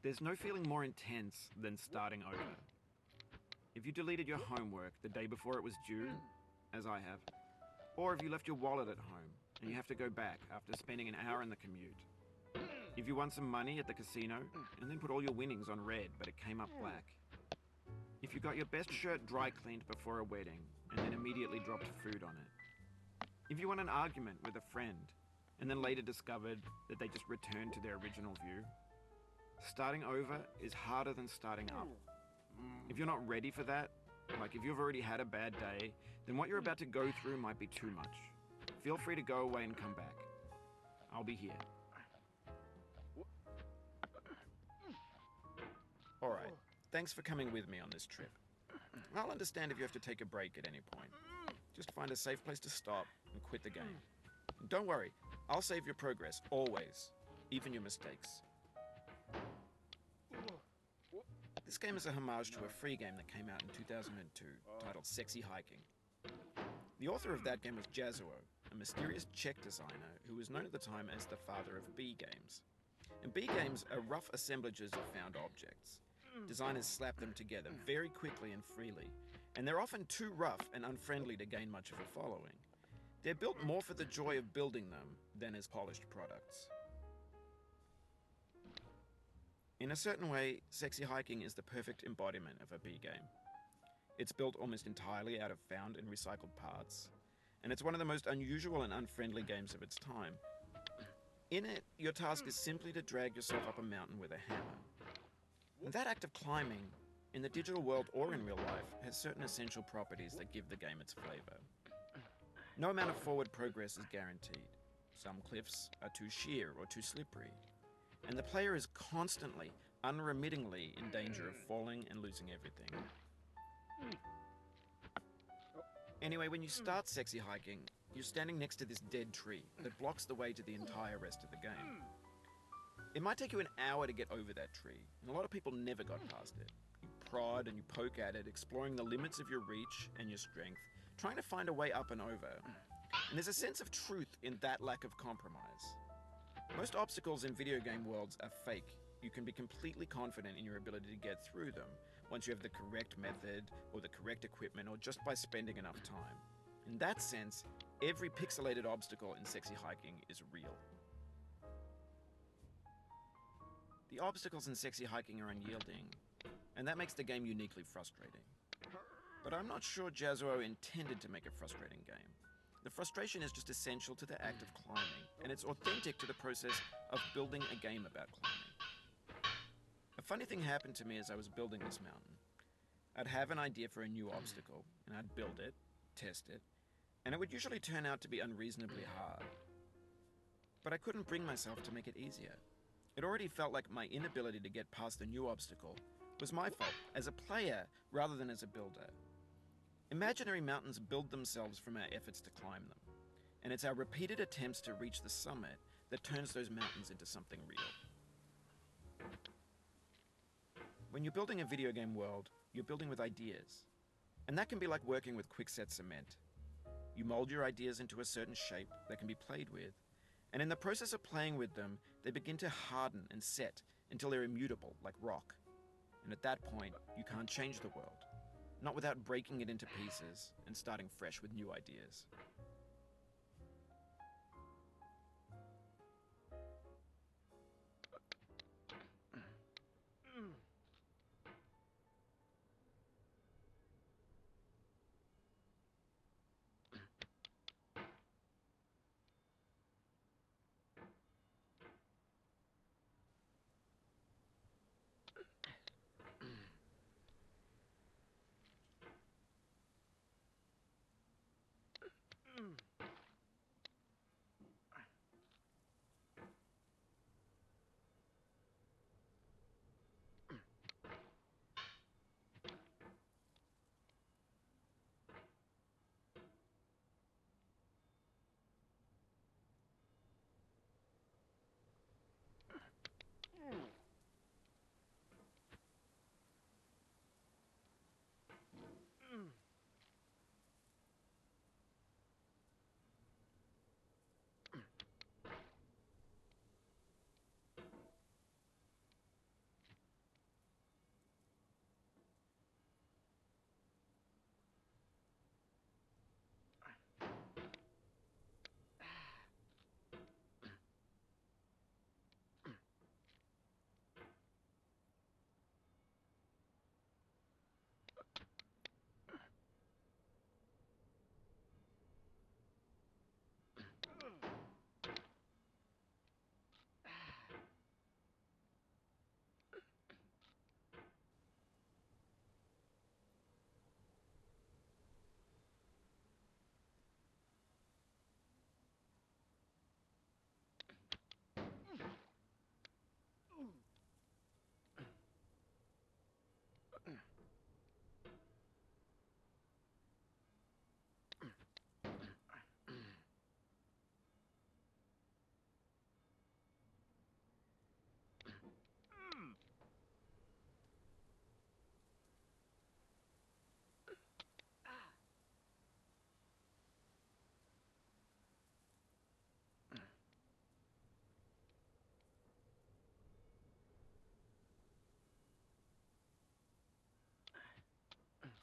There's no feeling more intense than starting over. If you deleted your homework the day before it was due, as I have, or if you left your wallet at home and you have to go back after spending an hour in the commute. If you won some money at the casino and then put all your winnings on red but it came up black. If you got your best shirt dry cleaned before a wedding and then immediately dropped food on it. If you won an argument with a friend and then later discovered that they just returned to their original view. Starting over is harder than starting up. If you're not ready for that, like if you've already had a bad day, then what you're about to go through might be too much. Feel free to go away and come back. I'll be here. Alright, thanks for coming with me on this trip. I'll understand if you have to take a break at any point. Just find a safe place to stop and quit the game. And don't worry, I'll save your progress, always, even your mistakes. This game is a homage to a free game that came out in 2002, titled Sexy Hiking. The author of that game was Jazuo, a mysterious Czech designer who was known at the time as the father of B games. And B games are rough assemblages of found objects. Designers slap them together very quickly and freely, and they're often too rough and unfriendly to gain much of a following. They're built more for the joy of building them than as polished products. In a certain way, Sexy Hiking is the perfect embodiment of a B game. It's built almost entirely out of found and recycled parts, and it's one of the most unusual and unfriendly games of its time. In it, your task is simply to drag yourself up a mountain with a hammer. And that act of climbing, in the digital world or in real life, has certain essential properties that give the game its flavor. No amount of forward progress is guaranteed. Some cliffs are too sheer or too slippery. And the player is constantly, unremittingly in danger of falling and losing everything. Anyway, when you start Sexy Hiking, you're standing next to this dead tree that blocks the way to the entire rest of the game. It might take you an hour to get over that tree, and a lot of people never got past it. You prod and you poke at it, exploring the limits of your reach and your strength, trying to find a way up and over. And there's a sense of truth in that lack of compromise. Most obstacles in video game worlds are fake. You can be completely confident in your ability to get through them once you have the correct method or the correct equipment or just by spending enough time. In that sense, every pixelated obstacle in Sexy Hiking is real. The obstacles in Sexy Hiking are unyielding, and that makes the game uniquely frustrating. But I'm not sure Jazuo intended to make a frustrating game. The frustration is just essential to the act of climbing, and it's authentic to the process of building a game about climbing. A funny thing happened to me as I was building this mountain. I'd have an idea for a new obstacle, and I'd build it, test it, and it would usually turn out to be unreasonably hard. But I couldn't bring myself to make it easier. It already felt like my inability to get past the new obstacle was my fault as a player rather than as a builder. Imaginary mountains build themselves from our efforts to climb them, and it's our repeated attempts to reach the summit that turns those mountains into something real. When you're building a video game world, you're building with ideas, and that can be like working with quickset cement. You mold your ideas into a certain shape that can be played with, and in the process of playing with them, they begin to harden and set until they're immutable, like rock. And at that point, you can't change the world. Not without breaking it into pieces and starting fresh with new ideas.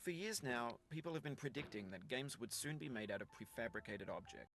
For years now, people have been predicting that games would soon be made out of prefabricated objects.